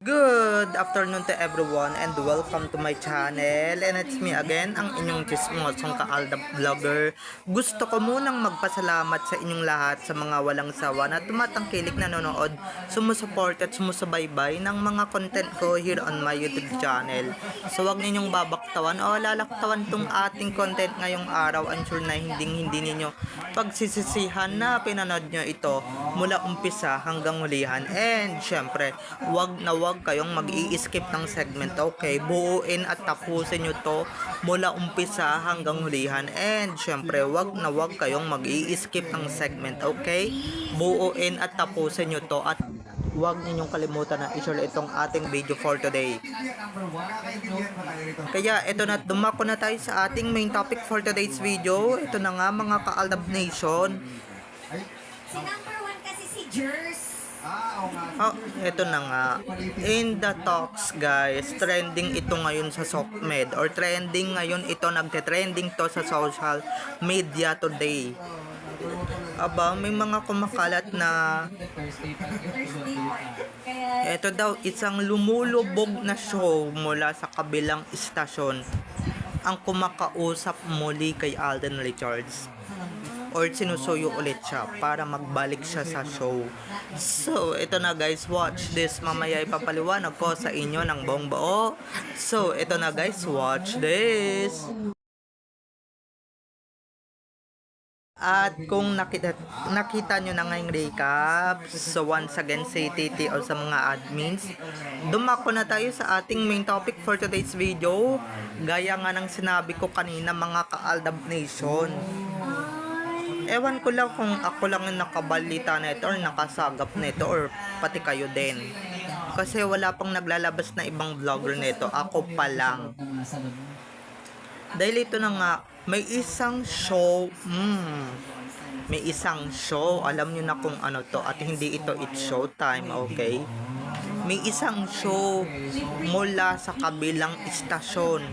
Good afternoon to everyone and welcome to my channel, and it's me again, ang inyong chismosong kaaldab vlogger. Gusto ko munang magpasalamat sa inyong lahat sa mga walang sawa na tumatangkilik nanonood, sumusuport at sumusubaybay ng mga content ko here on my YouTube channel. So wag ninyong babaktawan o lalaktawan tong ating content ngayong araw. I'm sure na hindi ninyo pagsisisihan na pinanood nyo ito mula umpisa hanggang hulihan. And syempre, wag kayong mag-i-skip ng segment, okay? Buuin at tapusin nyo to mula umpisa hanggang hulihan. And syempre, wag kayong mag-i-skip ng segment, okay? Buuin at tapusin nyo to, at huwag ninyong kalimutan na i-share itong ating video for today. Kaya ito na, dumako na tayo sa ating main topic for today's video. Ito na nga mga ka-Aldab Nation. Si number 1 kasi si Jers. Oh, ito na nga. In the talks, guys, trending ito ngayon sa SOCMED, or trending ngayon ito, nagte-trending to sa social media today. Aba, may mga kumakalat na ito daw isang lumulubog na show mula sa kabilang istasyon ang kumakausap muli kay Alden Richards, or sinusuyo ulit siya para magbalik siya sa show. So, ito na guys, watch this. Mamaya ipapaliwanag ko sa inyo ng buong buo. So, ito na guys, watch this. At kung nakita nyo na ngayong recap, so once again say TT o sa mga admins, dumako na tayo sa ating main topic for today's video. Gaya nga ng sinabi ko kanina, mga ka-Aldab Nation, ewan ko lang kung ako lang ang nakabalita na ito or nakasagap na ito, or pati kayo din. Kasi wala pang naglalabas na ibang vlogger nito, ako pa lang. Dahil ito na nga, may isang show, alam nyo na kung ano to, at hindi ito It's Showtime, okay? May isang show mula sa kabilang istasyon.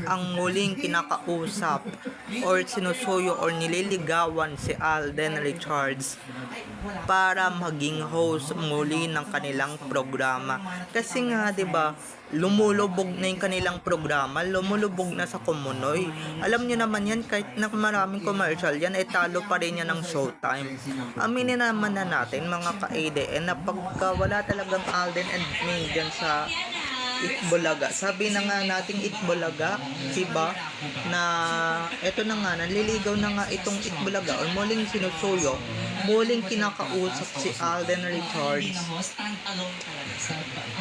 Ang muling kinakausap or sinusuyo or nililigawan si Alden Richards para maging host muli ng kanilang programa. Kasi nga, 'di ba, lumulubog na yung kanilang programa, lumulubog na sa Kumunoy. Alam nyo naman yan, kahit na maraming commercial yan, ay talo pa rin yan ng Showtime. Aminin naman na natin mga ka-ADN na pagka wala talagang Alden and May dyan sa Itbulaga. Sabi na nga nating Itbulaga, diba, na eto na nga, naliligaw na nga itong Itbulaga, or muling sinusuyo, muling kinakausap si Alden Richards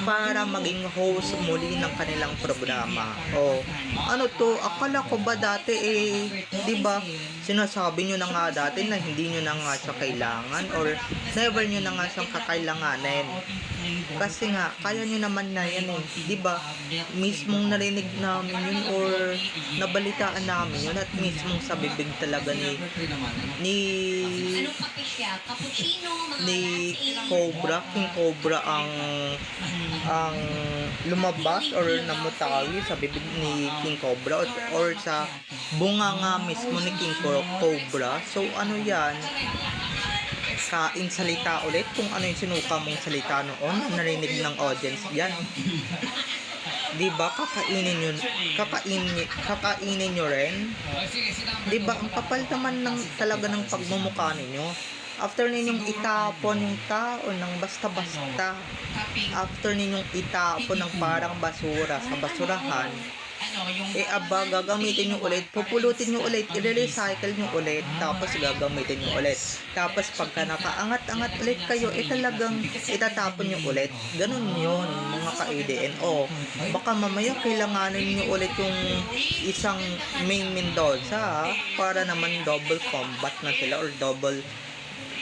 para maging host muli ng kanilang programa. O, ano to, akala ko ba dati diba, sinasabi nyo na nga dati na hindi nyo na nga siya kailangan, or never nyo na nga siyang kakailanganin. Kasi nga, kaya nyo naman na yan diba, mismong narinig namin yun, or nabalitaan namin yun, at mismong sa bibig talaga ni King Cobra ang lumabas or namutawi sa bibig ni King Cobra, or sa bunga nga mismo ni King Cobra. So ano yan, kain salita ulit kung ano yung sinuka mong salita noon, narinig ng audience yan. Diba, kakainin nyo rin. Diba, ang kapal naman talaga ng pagmumukha ninyo. After ninyong itapon yung tao ng basta-basta, after ninyong itapon ng parang basura sa basurahan, gagamitin nyo ulit, pupulutin nyo ulit, i-recycle nyo ulit, tapos gagamitin nyo ulit. Tapos pagka nakaangat-angat ulit kayo, talagang itatapon nyo ulit. Ganun yun, mga ka-ADN. Baka mamaya kailanganin nyo ulit yung isang main Mendoza, para naman double combat na sila, or double,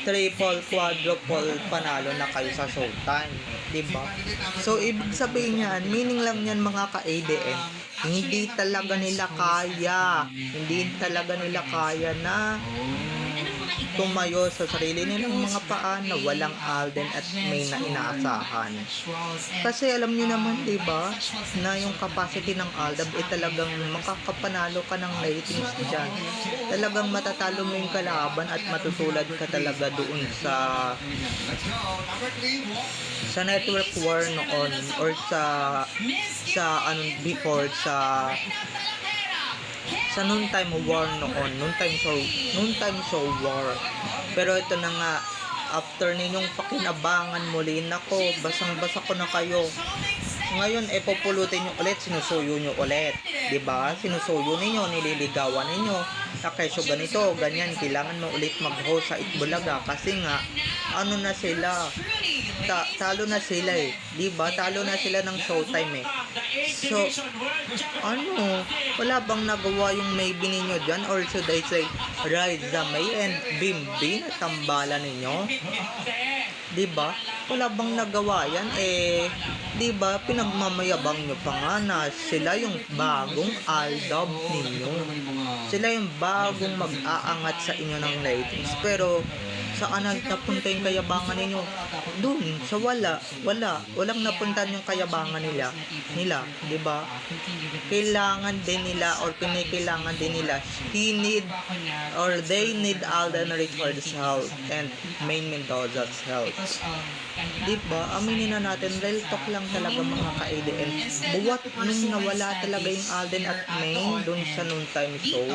triple, quadruple panalo na kayo sa Showtime, diba? So ibig sabihin yan, meaning lang yan mga ka-ADN, hindi talaga nila kaya na tumayo sa sarili nilang mga paa na walang Alden at May na inaasahan. Kasi alam niyo naman, di ba, na yung capacity ng Aldab ay talagang makakapanalo ka ng ratings dyan. Talagang matatalo mo yung kalaban at matutulad ka talaga doon sa network war noon or sa before sa noontime war noon, noontime show war. Pero ito na nga, after ninyong pakinabangan muli, nako, basang-basa ko na kayo. Ngayon, populutin nyo ulit, sinusuyo nyo ulit. Diba? Sinusuyo ninyo, nililigawan ninyo. Sa kesyo ganito, ganyan, kailangan mo ulit mag-host sa Itbulaga. Kasi nga, ano na sila, talo na sila eh. Diba? Talo na sila ng showtime eh. So, wala bang nagawa yung maybe ninyo dyan? Or should I say, Riza May and Bimbi na tambalan ninyo? Diba? Wala bang nagawa yan? Diba? Pinagmamayabang nyo pa nga na sila yung bagong Aldab ninyo. Sila yung bagong mag-aangat sa inyo ng ratings. Pero, saan napunta yung kayabangan ninyo? Doon, sa walang napuntan yung kayabangan nila, di ba? Kailangan din nila or kinikailangan din nila, they need Alden Richards' help and Main Mendoza's help. Di ba? Aminin na natin, real talk lang talaga mga ka-ADN. Buwat nung nawala talaga yung Alden at Main doon sa noontime show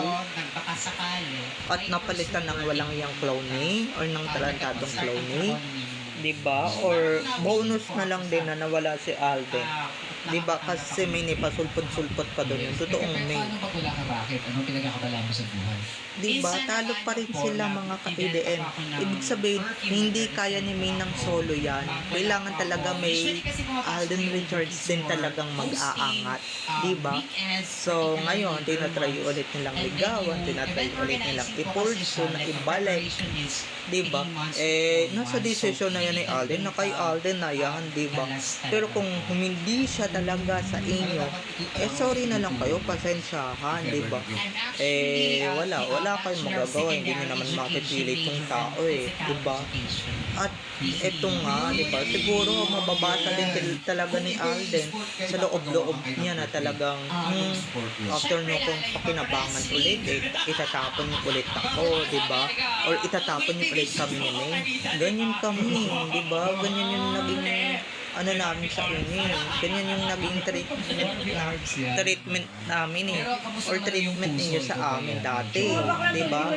at napalitan ng walang yung clowning or ng talentadong clowning, diba? Or bonus na lang din na nawala si Alden, diba? Kasi may pasulpot-sulpot pa doon yung totoong May, Bakit? Anong pinagkakabala mo sa buhay? diba? Talo pa rin sila mga ka-PDM. Ibig sabihin, hindi kaya ni May ng solo yan. Kailangan talaga may Alden Richards din talagang mag-aangat, diba? So ngayon, tinatry ulit nilang ligawan, tinatry ulit nilang i-pulso na ibalik, diba? Nasa desisyon na yan ni Alden, na kay Alden na yan, diba? Pero kung hindi siya talaga sa inyo, sorry na lang kayo, pasensyahan, diba? Wala kayong magagawa, hindi nyo naman mapipilit yung tao diba? At eto nga, diba? Siguro mababasa din talaga ni Alden sa loob-loob niya na talagang after nyo kung pakinabangan ulit, itatapon nyo ulit ako, diba? Or itatapon nyo ulit kami ni May. Ganyan kami, diba? Ganyan yung naging namin sa inyo. Ganyan yung naging treatment namin or treatment ninyo sa amin dati, diba?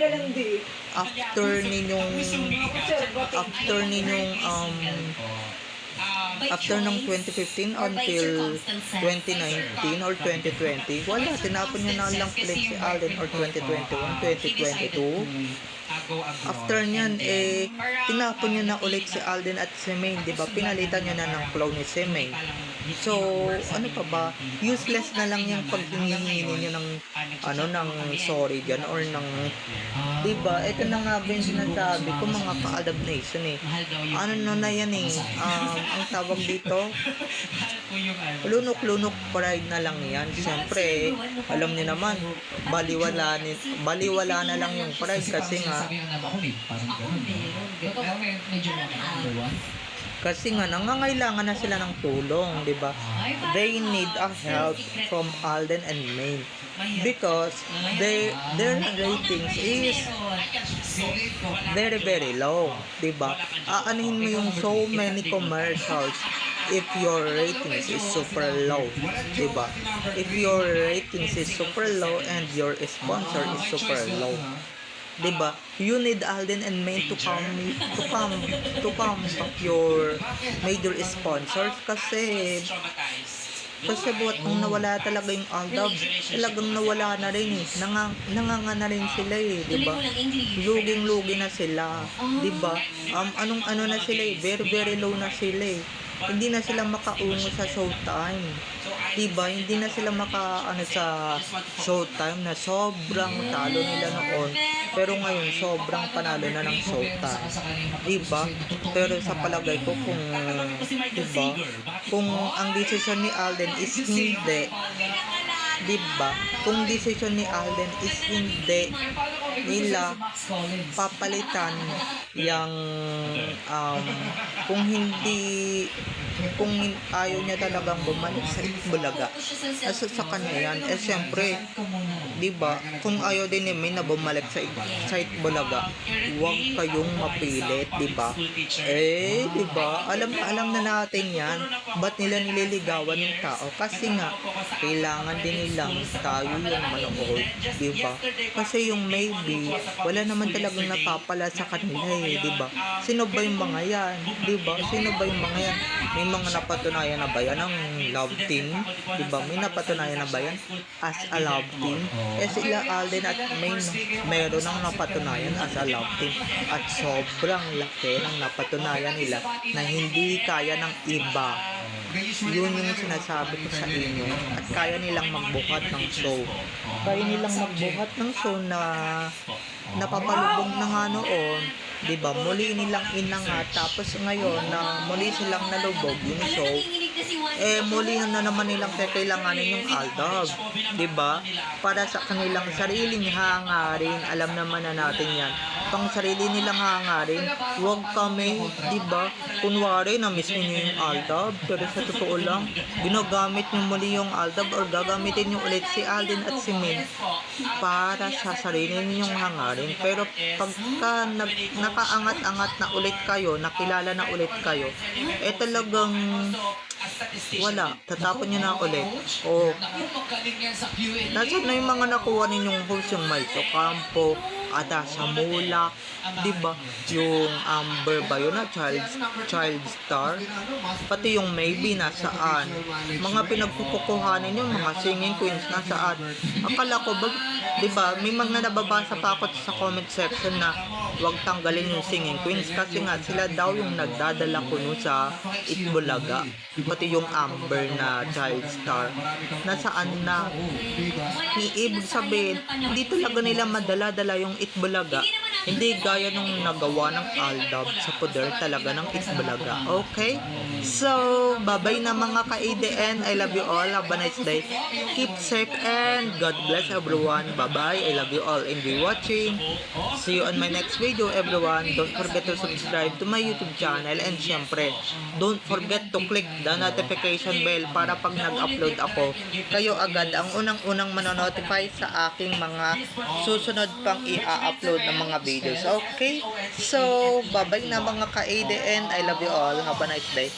After ng 2015 until 2019 or 2020, wala, tinapon nyo na lang ulit si Alden, or 2021, 2022. After nyan, tinapon nyo na ulit si Alden at si May, diba? Pinalitan nyo na ng clone ni si May. So, ano pa ba? Useless na lang yung pag-hinihingi ninyo ng sorry dyan, or ng, diba? Ito na nga ba yung sinasabi ko, mga ka-Aldab Nation na yan ang tawag dito, lunok-lunok pride na lang yan. Siyempre, alam niyo naman, baliwala na lang yung pride kasi nga nangangailangan na sila ng tulong, di ba? They need a help from Alden and Main because their ratings is very very low, di ba? Aanin mo yung so many commercials if your ratings is super low, di ba? If your ratings is super low and your sponsor is super low, diba? You need Alden and May to come back your major sponsors kasi buhat nung nawala talaga yung Aldab, talagang nawala na rin nanganga na rin sila diba? Luging-lugi na sila, diba? Ano na sila very very low na sila hindi na sila makaungo sa showtime, diba? Hindi na sila sa showtime na sobrang talo nila noon, pero ngayon sobrang panalo na ng showtime, diba? Pero sa palagay ko, diba, kung ang decision ni Alden is hindi, diba? Kung decision ni Alden is hindi nila papalitan yung kung ayaw niya talagang bumalik sa Itbulaga. Asa sa kanya yan, syempre, di ba, kung ayaw din ni May na bumalik sa Itbulaga, huwag kayong mapilit, di ba? Di ba, alam na natin yan, ba't nila nililigawan yung tao? Kasi nga, kailangan din nilang tayo yung manood, di ba? Kasi yung maybe, wala naman talagang napapala sa kanila di ba? Sino ba yung mga yan? Di ba? Sino ba yung mga yan? May mga napatunayan na ba yan ng love team? Di ba? May napatunayan na ba yan as a love team? Sila Alden at May meron ng napatunayan as a love team. At sobrang laki ng napatunayan nila na hindi kaya ng iba. Yun yung sinasabi ko sa inyo. At kaya nilang magbuhat ng show. Kaya nilang magbuhat ng show na napapalubog na nga noon. Diba? Muli nilang inangat. Tapos ngayon na muli silang nalubog yung show. Muli na naman nilang kailanganin yung Aldab. Diba? Para sa kanilang sariling hangarin. Alam naman na natin yan. Pang sarili nilang hangarin. Huwag kami, diba? Kunwari, na-miss niyo yung Aldab. Pero sa totoo lang, ginagamit niyo muli yung Aldab or gagamitin niyo ulit si Alden at si Min para sa sarili ninyong hangarin. Pero pagka nakaangat-angat na ulit kayo, nakilala na ulit kayo, talagang wala, tatapon nyo na ulit. Nasaan na yung mga nakuha ninyong host, yung Maito Campo, Adasa Mulak, diba? Yung Amber ba yun na child star? Pati yung Maybe nasaan? Mga pinagkukuhanin yung mga singing queens nasaan? Akala ko ba, diba? May mga nababasa pa ako sa comment section na huwag tanggalin yung singing queens kasi nga sila daw yung nagdadala kuno sa Itbulaga. Pati yung Amber na child star. Nasaan na? Ibig sabihin, hindi talaga nila madala-dala yung Itbulaga. Hindi gaya nung nagawa ng Aldab sa poder talaga ng Itbulaga. Okay? So, bye-bye na mga ka-ADN. I love you all. Have a nice day. Keep safe and God bless everyone. Bye-bye. I love you all and be watching. See you on my next video, everyone. Don't forget to subscribe to my YouTube channel and syempre, don't forget to click the notification bell para pag nag-upload ako, kayo agad ang unang-unang manonotify sa aking mga susunod pang i-upload ng mga videos. Okay? So, bye-bye na mga ka-ADN. I love you all. Have a nice day.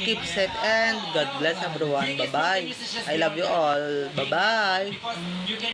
Keep safe and God bless everyone. Bye-bye. I love you all. Bye-bye.